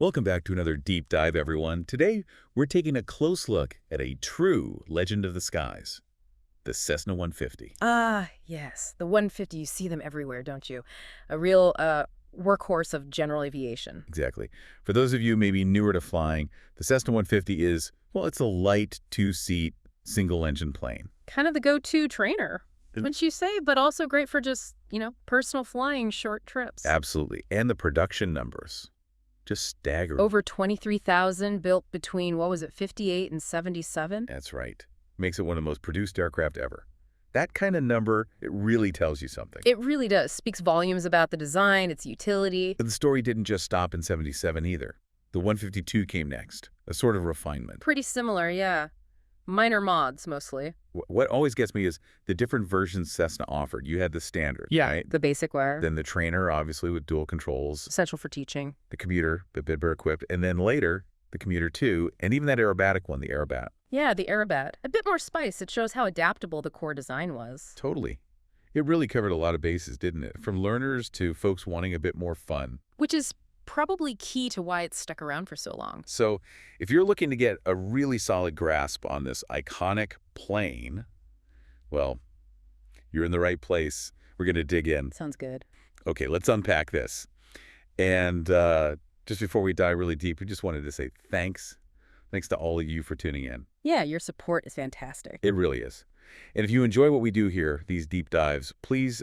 Welcome back to another deep dive, everyone. Today, we're taking a close look at a true legend of the skies, the Cessna 150. Ah, yes. The 150, you see them everywhere, don't you? A real workhorse of general aviation. Exactly. For those of you maybe newer to flying, the Cessna 150 is, well, it's a light two-seat single-engine plane. Kind of the go-to trainer, It- wouldn't you say? But also great for just, personal flying short trips. Absolutely. And the production numbers, just staggering. Over 23,000 built between, 58 and 77? That's right. Makes it one of the most produced aircraft ever. That kind of number, it really tells you something. It really does. Speaks volumes about the design, its utility. But the story didn't just stop in 77 either. The 152 came next, a sort of refinement. Pretty similar, yeah. Minor mods, mostly. What always gets me is the different versions Cessna offered. You had the standard, right? The basic wear. Then the trainer, obviously, with dual controls. Essential for teaching. The commuter, a bit better equipped. And then later, the commuter 2, and even that aerobatic one, the Aerobat. Yeah, the Aerobat. A bit more spice. It shows how adaptable the core design was. Totally. It really covered a lot of bases, didn't it? From learners to folks wanting a bit more fun. Which is probably key to why it's stuck around for so long. So if you're looking to get a really solid grasp on this iconic plane, well, you're in the right place. We're going to dig in. Sounds good. Okay, let's unpack this. And just before we dive really deep, we just wanted to say thanks. Thanks to all of you for tuning in. Yeah, your support is fantastic. It really is. And if you enjoy what we do here, these deep dives, please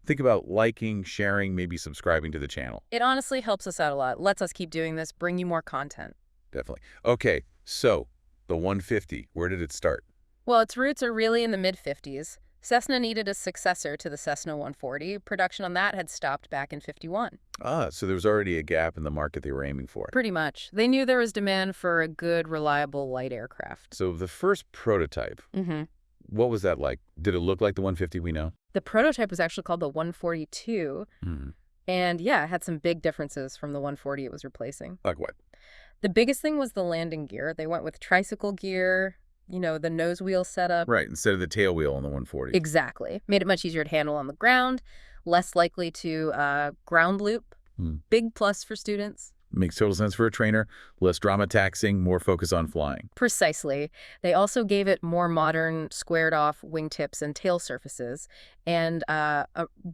think about liking, sharing, maybe subscribing to the channel. It honestly helps us out a lot. Lets us keep doing this, bring you more content. Definitely. Okay, so the 150, where did it start? Well, its roots are really in the mid-50s. Cessna needed a successor to the Cessna 140. Production on that had stopped back in 51. So there was already a gap in the market they were aiming for. Pretty much. They knew there was demand for a good, reliable light aircraft. So the first prototype, Mm-hmm. what was that like? Did it look like the 150 we know? The prototype was actually called the 142. And yeah, it had some big differences from the 140 it was replacing. Like what? The biggest thing was the landing gear. They went with tricycle gear, the nose wheel setup. Right, instead of the tail wheel on the 140. Exactly. Made it much easier to handle on the ground, less likely to ground loop. Big plus for students. Makes total sense for a trainer. Less drama taxing, more focus on flying. Precisely. They also gave it more modern, squared-off wingtips and tail surfaces. And a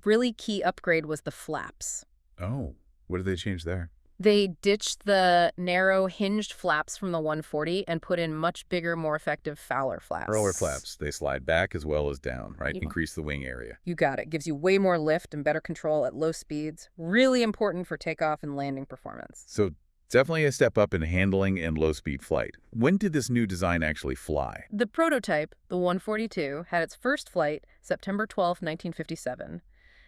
really key upgrade was the flaps. Oh, what did they change there? They ditched the narrow hinged flaps from the 140 and put in much bigger, more effective Fowler flaps. Roller flaps. They slide back as well as down, right? Yeah. Increase the wing area. You got it. Gives you way more lift and better control at low speeds. Really important for takeoff and landing performance. So definitely a step up in handling and low-speed flight. When did this new design actually fly? The prototype, the 142, had its first flight September 12, 1957.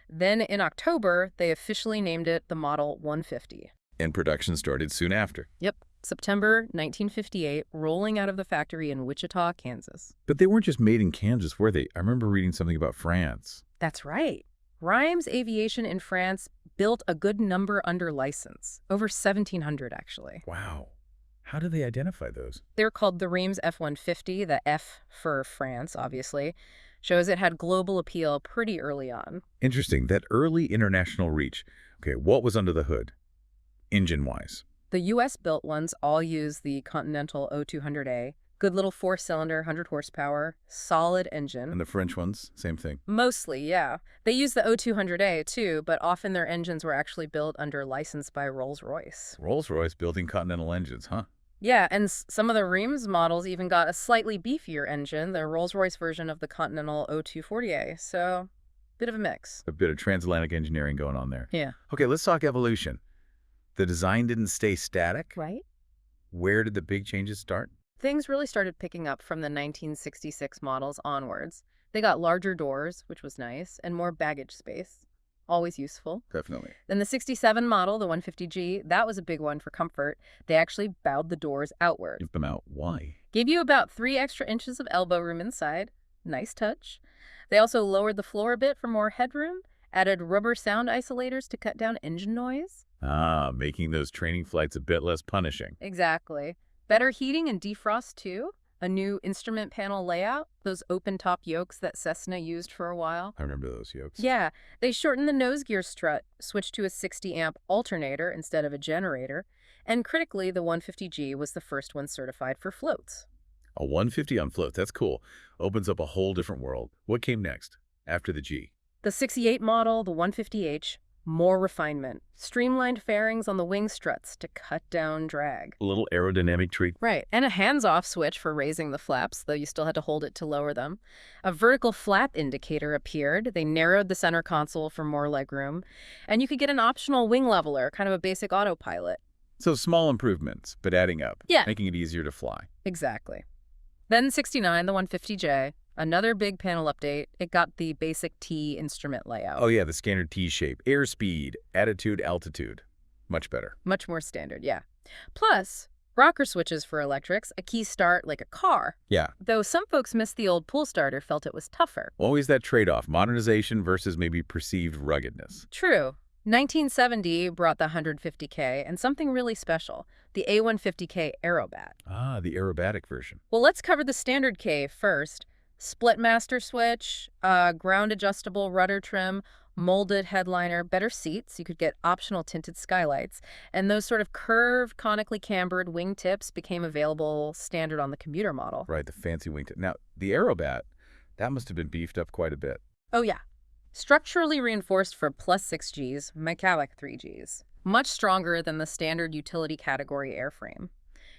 Then in October, they officially named it the Model 150. And production started soon after. Yep, September 1958, rolling out of the factory in Wichita, Kansas. But they weren't just made in Kansas, were they? I remember reading something about France. That's right. Reims Aviation in France built a good number under license, over 1,700 actually. Wow. How did they identify those? They're called the Reims F-150, the F for France, obviously. Shows it had global appeal pretty early on. Interesting. That early international reach. Okay, what was under the hood? Engine-wise. The U.S.-built ones all use the Continental O200A. Good little four-cylinder, 100 horsepower, solid engine. And the French ones, same thing. Mostly, yeah. They use the O200A, too, but often their engines were actually built under license by Rolls-Royce. Rolls-Royce building Continental engines, huh? Yeah, and some of the Reims models even got a slightly beefier engine, the Rolls-Royce version of the Continental O240A, so bit of a mix. A bit of transatlantic engineering going on there. Yeah. Okay, let's talk evolution. The design didn't stay static. Right? Where did the big changes start? Things really started picking up from the 1966 models onwards. They got larger doors, which was nice, and more baggage space. Always useful. Definitely. Then the 67 model, the 150G, that was a big one for comfort. They actually bowed the doors outward. Keep them out. Why? Gave you about 3 extra inches of elbow room inside. Nice touch. They also lowered the floor a bit for more headroom, added rubber sound isolators to cut down engine noise. Making those training flights a bit less punishing. Exactly. Better heating and defrost, too. a new instrument panel layout, those open-top yokes that Cessna used for a while. I remember those yokes. Yeah, they shortened the nose gear strut, switched to a 60-amp alternator instead of a generator, and critically, the 150G was the first one certified for floats. A 150 on float, that's cool. Opens up a whole different world. What came next, after the G? The 68 model, the 150H, more refinement. Streamlined fairings on the wing struts to cut down drag. A little aerodynamic treat. Right, and a hands-off switch for raising the flaps, though you still had to hold it to lower them. A vertical flap indicator appeared. They narrowed the center console for more legroom. And you could get an optional wing leveler, kind of a basic autopilot. So small improvements, but adding up. Yeah. Making it easier to fly. Exactly. Then 69, the 150J, another big panel update. It got the basic T instrument layout. Oh yeah, the standard T shape. Airspeed, attitude, altitude. Much better. Much more standard, yeah. Plus, rocker switches for electrics, a key start like a car. Yeah. Though some folks missed the old pull starter, felt it was tougher. Always that trade-off, modernization versus maybe perceived ruggedness. True. 1970 brought the 150K and something really special, the A150K Aerobat. Ah, the aerobatic version. Well, let's cover the standard K first. Split master switch, ground adjustable rudder trim, molded headliner, better seats. You could get optional tinted skylights. And those sort of curved, conically cambered wing tips became available standard on the commuter model. Right, the fancy wingtip. Now, the aerobat, that must have been beefed up quite a bit. Oh, yeah. Structurally reinforced for plus 6Gs, metallic 3Gs. Much stronger than the standard utility category airframe.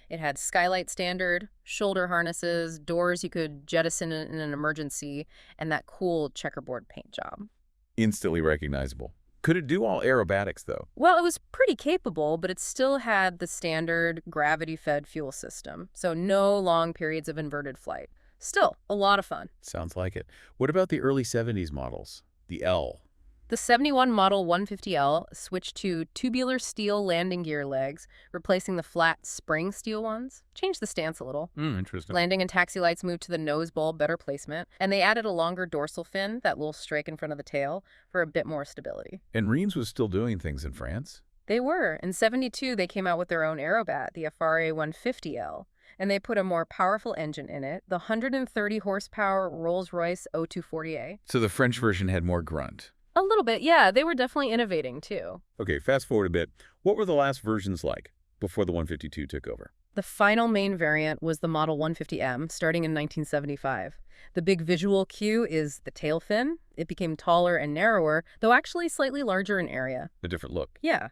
It had skylight standard, shoulder harnesses, doors you could jettison in an emergency, and that cool checkerboard paint job. Instantly recognizable. Could it do all aerobatics, though? Well, it was pretty capable, but it still had the standard gravity-fed fuel system, so no long periods of inverted flight. Still, a lot of fun. Sounds like it. What about the early 70s models? The L. The 71 Model 150L switched to tubular steel landing gear legs, replacing the flat spring steel ones. Changed the stance a little. Interesting. Landing and taxi lights moved to the nose bulb, better placement. And they added a longer dorsal fin, that little strake in front of the tail, for a bit more stability. And Reims was still doing things in France? They were. In 72, they came out with their own aerobat, the FRA 150L. And they put a more powerful engine in it, the 130 horsepower Rolls-Royce 0240A. So the French version had more grunt. A little bit, yeah. They were definitely innovating, too. Okay, fast forward a bit. What were the last versions like before the 152 took over? The final main variant was the Model 150M, starting in 1975. The big visual cue is the tail fin. It became taller and narrower, though actually slightly larger in area. A different look. Yeah.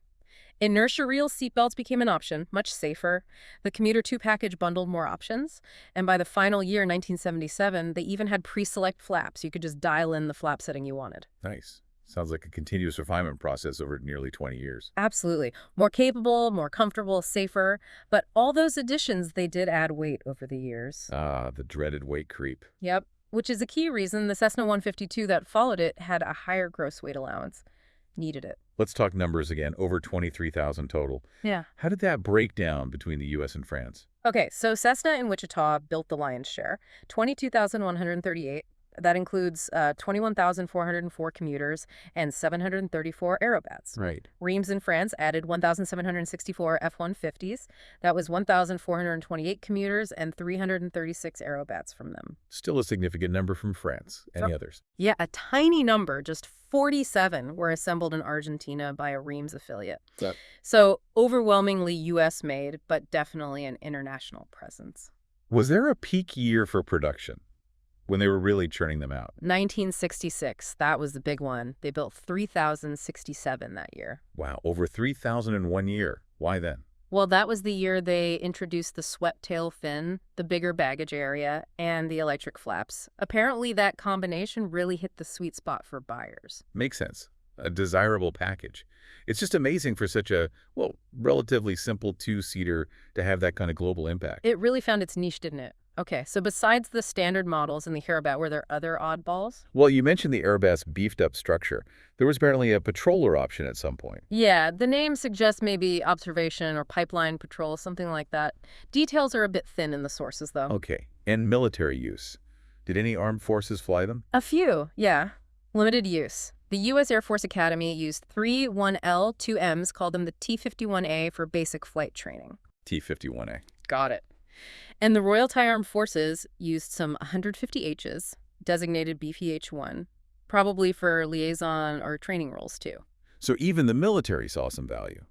Inertia reel seatbelts became an option, much safer. The Commuter 2 package bundled more options. And by the final year, 1977, they even had pre-select flaps. You could just dial in the flap setting you wanted. Nice. Sounds like a continuous refinement process over nearly 20 years. Absolutely. More capable, more comfortable, safer. But all those additions, they did add weight over the years. Ah, the dreaded weight creep. Yep. Which is a key reason the Cessna 152 that followed it had a higher gross weight allowance. Needed it. Let's talk numbers again. Over 23,000 total. Yeah. How did that break down between the U.S. and France? Okay, so Cessna in Wichita built the lion's share, 22,138. That includes 21,404 commuters and 734 aerobats. Right. Reims in France added 1,764 F-150s. That was 1,428 commuters and 336 aerobats from them. Still a significant number from France. Any others? Yeah, a tiny number, just 47 were assembled in Argentina by a Reims affiliate. So overwhelmingly U.S. made, but definitely an international presence. Was there a peak year for production when they were really churning them out? 1966, that was the big one. They built 3,067 that year. Wow, over 3,000 in 1 year. Why then? Well, that was the year they introduced the swept tail fin, the bigger baggage area, and the electric flaps. Apparently, that combination really hit the sweet spot for buyers. Makes sense. A desirable package. It's just amazing for such a, well, relatively simple two-seater to have that kind of global impact. It really found its niche, didn't it? Okay, so besides the standard models and the Aerobat, were there other oddballs? Well, you mentioned the Aerobat's beefed-up structure. There was apparently a patroller option at some point. Yeah, the name suggests maybe observation or pipeline patrol, something like that. Details are a bit thin in the sources, though. Okay, and military use. Did any armed forces fly them? A few, yeah. Limited use. The U.S. Air Force Academy used 3 1L 2Ms, called them the T-51A for basic flight training. T-51A. Got it. And the Royal Thai Armed Forces used some 150Hs, designated BPH-1, probably for liaison or training roles too. So even the military saw some value.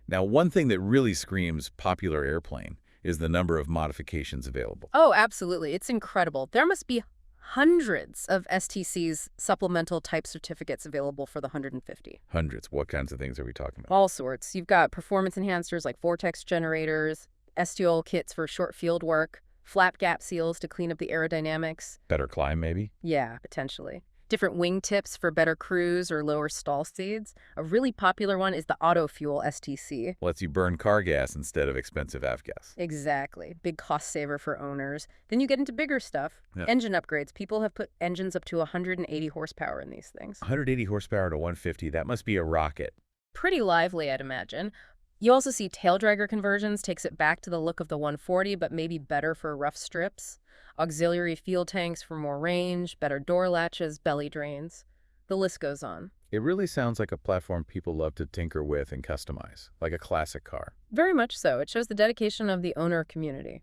Now, one thing that really screams popular airplane is the number of modifications available. Oh, absolutely. It's incredible. There must be hundreds of STC's supplemental type certificates available for the 150. Hundreds. What kinds of things are we talking about? All sorts. You've got performance enhancers like vortex generators, STOL kits for short field work, flap gap seals to clean up the aerodynamics. Better climb, maybe? Yeah, potentially. Different wing tips for better cruise or lower stall speeds. A really popular one is the Auto Fuel STC. Lets you burn car gas instead of expensive avgas. Exactly. Big cost saver for owners. Then you get into bigger stuff. Yeah. Engine upgrades. People have put engines up to 180 horsepower in these things. 180 horsepower to 150, that must be a rocket. Pretty lively, I'd imagine. You also see tail dragger conversions, takes it back to the look of the 140, but maybe better for rough strips. Auxiliary fuel tanks for more range, better door latches, belly drains. The list goes on. It really sounds like a platform people love to tinker with and customize, like a classic car. Very much so. It shows the dedication of the owner community.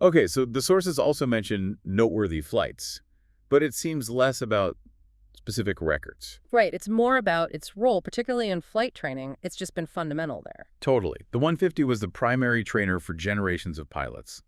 Okay, so the sources also mention noteworthy flights, but it seems less about specific records. Right. It's more about its role, particularly in flight training. It's just been fundamental there. Totally. The 150 was the primary trainer for generations of pilots.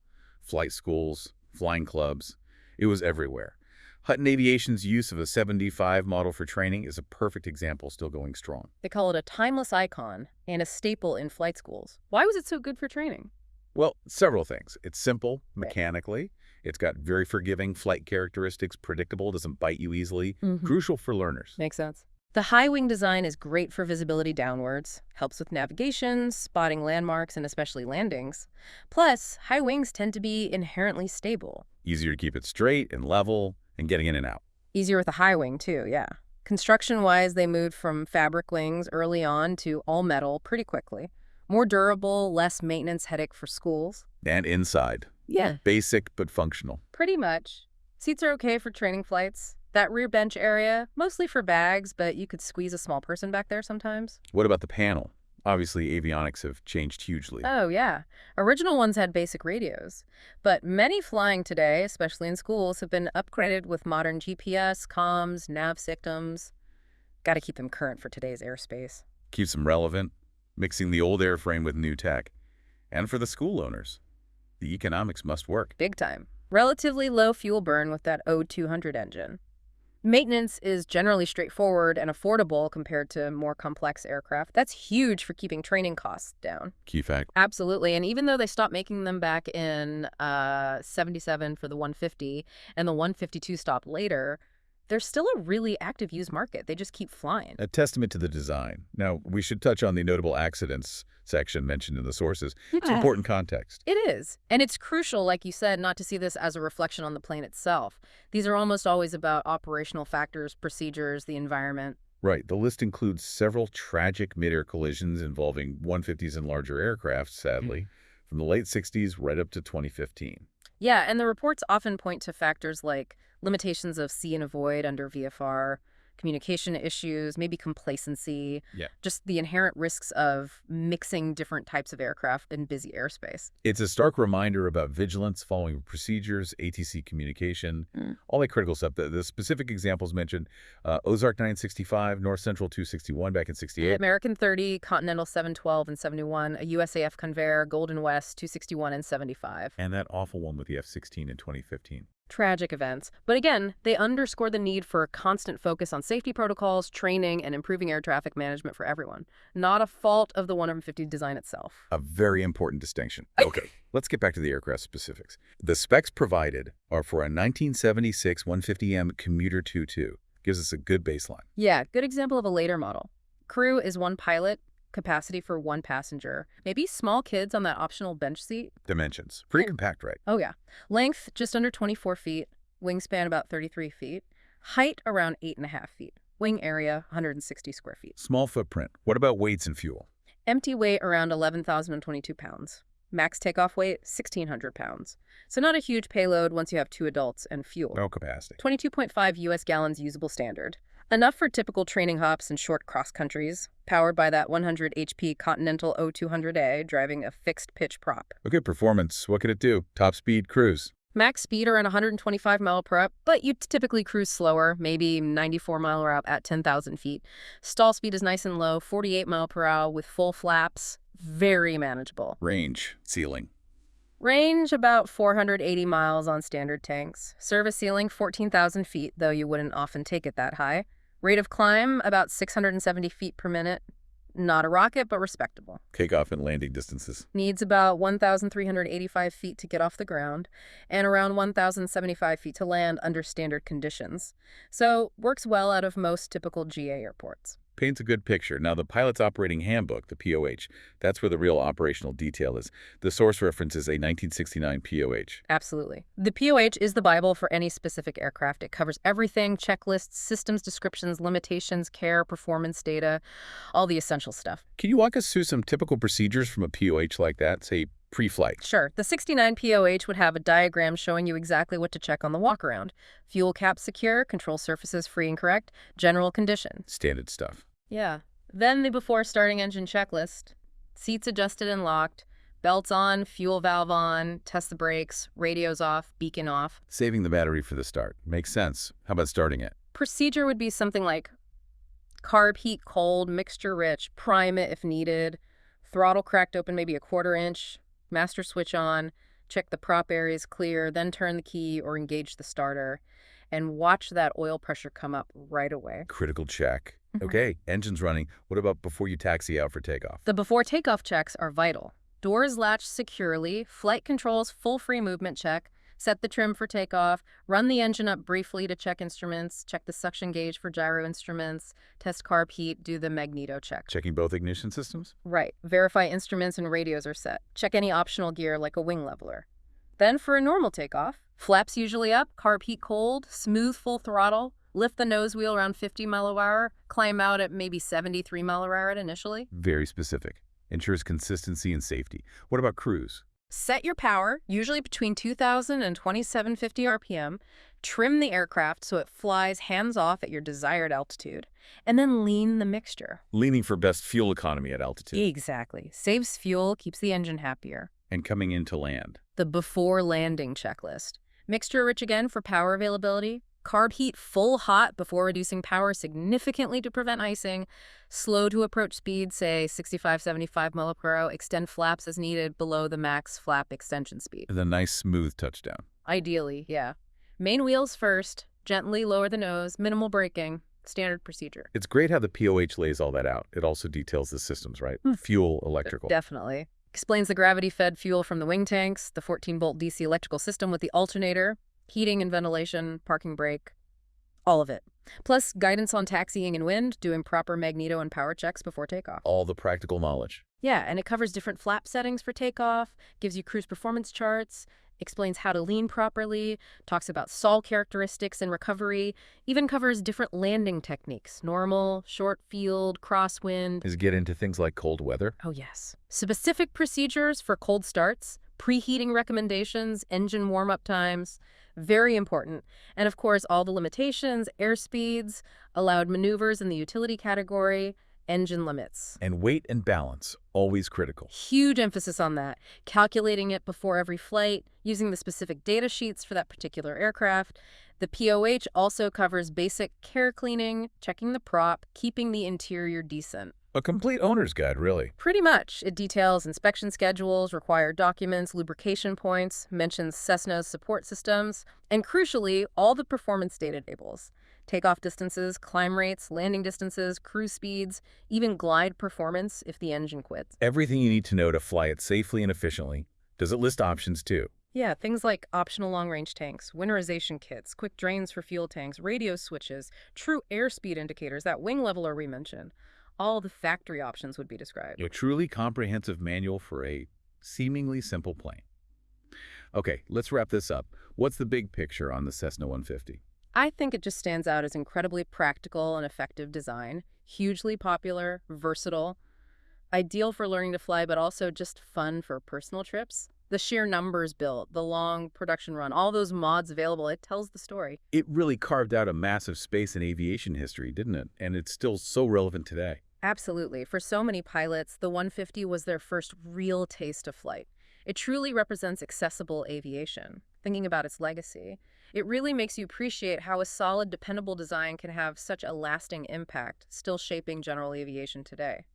Flight schools, flying clubs. It was everywhere. Hutton Aviation's use of a 75 model for training is a perfect example, still going strong. They call it a timeless icon and a staple in flight schools. Why was it so good for training? Well, several things. It's simple Right. mechanically. It's got very forgiving flight characteristics, predictable, doesn't bite you easily. Mhm. Crucial for learners. Makes sense. The high wing design is great for visibility downwards, helps with navigation, spotting landmarks, and especially landings. Plus, high wings tend to be inherently stable. Easier to keep it straight and level and getting in and out. Easier with a high wing, too, yeah. Construction-wise, they moved from fabric wings early on to all metal pretty quickly. More durable, less maintenance headache for schools. And inside. Yeah. Basic but functional. Pretty much. Seats are okay for training flights. That rear bench area, mostly for bags, but you could squeeze a small person back there sometimes. What about the panel? Obviously, avionics have changed hugely. Oh, yeah. Original ones had basic radios. But many flying today, especially in schools, have been upgraded with modern GPS, comms, nav systems. Got to keep them current for today's airspace. Keeps them relevant, mixing the old airframe with new tech. And for the school owners, the economics must work. Big time. Relatively low fuel burn with that O200 engine. Maintenance is generally straightforward and affordable compared to more complex aircraft. That's huge for keeping training costs down. Key fact. Absolutely. And even though they stopped making them back in 77 for the 150 and the 152 stopped later, there's still a really active used market. They just keep flying. A testament to the design. Now, we should touch on the notable accidents section mentioned in the sources. It's important context. It is. And it's crucial, like you said, not to see this as a reflection on the plane itself. These are almost always about operational factors, procedures, the environment. Right. The list includes several tragic mid-air collisions involving 150s and larger aircraft, sadly, from the late 60s right up to 2015. Yeah, and the reports often point to factors like limitations of see and avoid under VFR, communication issues, maybe complacency, just the inherent risks of mixing different types of aircraft in busy airspace. It's a stark reminder about vigilance, following procedures, ATC communication, all that critical stuff. The specific examples mentioned, Ozark 965, North Central 261 back in 68. American 30, Continental 712 and 71, a USAF Convair, Golden West 261 and 75. And that awful one with the F-16 in 2015. Tragic events. But again, they underscore the need for a constant focus on safety protocols, training, and improving air traffic management for everyone. Not a fault of the 150 design itself. A very important distinction. Okay, let's get back to the aircraft specifics. The specs provided are for a 1976 150M Commuter 22. Gives us a good baseline. Yeah, good example of a later model. Crew is one pilot, capacity for one passenger. Maybe small kids on that optional bench seat. Dimensions. Pretty compact, right? Oh, yeah. Length, just under 24 feet. Wingspan, about 33 feet. Height, around 8.5 feet. Wing area, 160 square feet. Small footprint. What about weights and fuel? Empty weight, around 11,022 pounds. Max takeoff weight, 1,600 pounds. So not a huge payload once you have 2 adults and fuel. No capacity. 22.5 U.S. gallons usable standard. Enough for typical training hops and short cross countries, powered by that 100 HP Continental O200A driving a fixed-pitch prop. Okay, performance. What could it do? Top speed, cruise. Max speed around 125 mile per hour, but you typically cruise slower, maybe 94 mile per hour at 10,000 feet. Stall speed is nice and low, 48 mile per hour with full flaps. Very manageable. Range, ceiling. Range about 480 miles on standard tanks. Service ceiling 14,000 feet, though you wouldn't often take it that high. Rate of climb about 670 feet per minute. Not a rocket, but respectable. Takeoff and landing distances. Needs about 1,385 feet to get off the ground and around 1,075 feet to land under standard conditions. So works well out of most typical GA airports. Paints a good picture. Now, the pilot's operating handbook, the POH, that's where the real operational detail is. The source reference is a 1969 POH. Absolutely. The POH is the Bible for any specific aircraft. It covers everything: checklists, systems descriptions, limitations, care, performance data, all the essential stuff. Can you walk us through some typical procedures from a POH like that, say pre-flight? Sure. The 69 POH would have a diagram showing you exactly what to check on the walk-around. Fuel cap secure, control surfaces free and correct, general condition. Standard stuff. Yeah. Then the before starting engine checklist. Seats adjusted and locked, belts on, fuel valve on, test the brakes, radios off, beacon off. Saving the battery for the start. Makes sense. How about starting it? Procedure would be something like carb heat cold, mixture rich, prime it if needed, throttle cracked open maybe a 1/4 inch, master switch on, check the prop areas clear, then turn the key or engage the starter, and watch that oil pressure come up right away. Critical check. Mhm. Okay, engine's running. What about before you taxi out for takeoff? The before takeoff checks are vital. Doors latch securely, flight controls full free movement check, set the trim for takeoff, run the engine up briefly to check instruments, check the suction gauge for gyro instruments, test carb heat, do the magneto check. Checking both ignition systems? Right. Verify instruments and radios are set. Check any optional gear like a wing leveler. Then for a normal takeoff, flaps usually up, carb heat cold, smooth full throttle, lift the nose wheel around 50 mile per hour, climb out at maybe 73 mile per hour initially. Very specific. Ensures consistency and safety. What about cruise? Set your power, usually between 2,000 and 2,750 RPM. Trim the aircraft so it flies hands-off at your desired altitude. And then lean the mixture. Leaning for best fuel economy at altitude. Exactly. Saves fuel, keeps the engine happier. And coming in to land. The before landing checklist. Mixture rich again for power availability. Carb heat full hot before reducing power significantly to prevent icing. Slow to approach speed, say 65-75 mile per hour. Extend flaps as needed below the max flap extension speed. And a nice smooth touchdown. Ideally, yeah. Main wheels first. Gently lower the nose. Minimal braking. Standard procedure. It's great how the POH lays all that out. It also details the systems, right? Fuel, electrical. Definitely. Explains the gravity-fed fuel from the wing tanks, the 14-volt DC electrical system with the alternator, heating and ventilation, parking brake, all of it. Plus guidance on taxiing and wind, doing proper magneto and power checks before takeoff. All the practical knowledge. Yeah, and it covers different flap settings for takeoff, gives you cruise performance charts, explains how to lean properly, talks about stall characteristics and recovery, even covers different landing techniques: normal, short field, crosswind. Does it get into things like cold weather? Oh yes. Specific procedures for cold starts, preheating recommendations, engine warm-up times. Very important. And of course, all the limitations, airspeeds, allowed maneuvers in the utility category, engine limits. And weight and balance, always critical. Huge emphasis on that. Calculating it before every flight, using the specific data sheets for that particular aircraft. The POH also covers basic care cleaning, checking the prop, keeping the interior decent. A complete owner's guide, really. Pretty much. It details inspection schedules, required documents, lubrication points, mentions Cessna's support systems, and crucially, all the performance data tables. Takeoff distances, climb rates, landing distances, cruise speeds, even glide performance if the engine quits. Everything you need to know to fly it safely and efficiently. Does it list options too? Yeah, things like optional long-range tanks, winterization kits, quick drains for fuel tanks, radio switches, true airspeed indicators, that wing leveler we mentioned. All the factory options would be described. A truly comprehensive manual for a seemingly simple plane. Okay, let's wrap this up. What's the big picture on the Cessna 150? I think it just stands out as incredibly practical and effective design, hugely popular, versatile, ideal for learning to fly, but also just fun for personal trips. The sheer numbers built, the long production run, all those mods available, it tells the story. It really carved out a massive space in aviation history, didn't it? And it's still so relevant today. Absolutely. For so many pilots, the 150 was their first real taste of flight. It truly represents accessible aviation. Thinking about its legacy, it really makes you appreciate how a solid, dependable design can have such a lasting impact, still shaping general aviation today.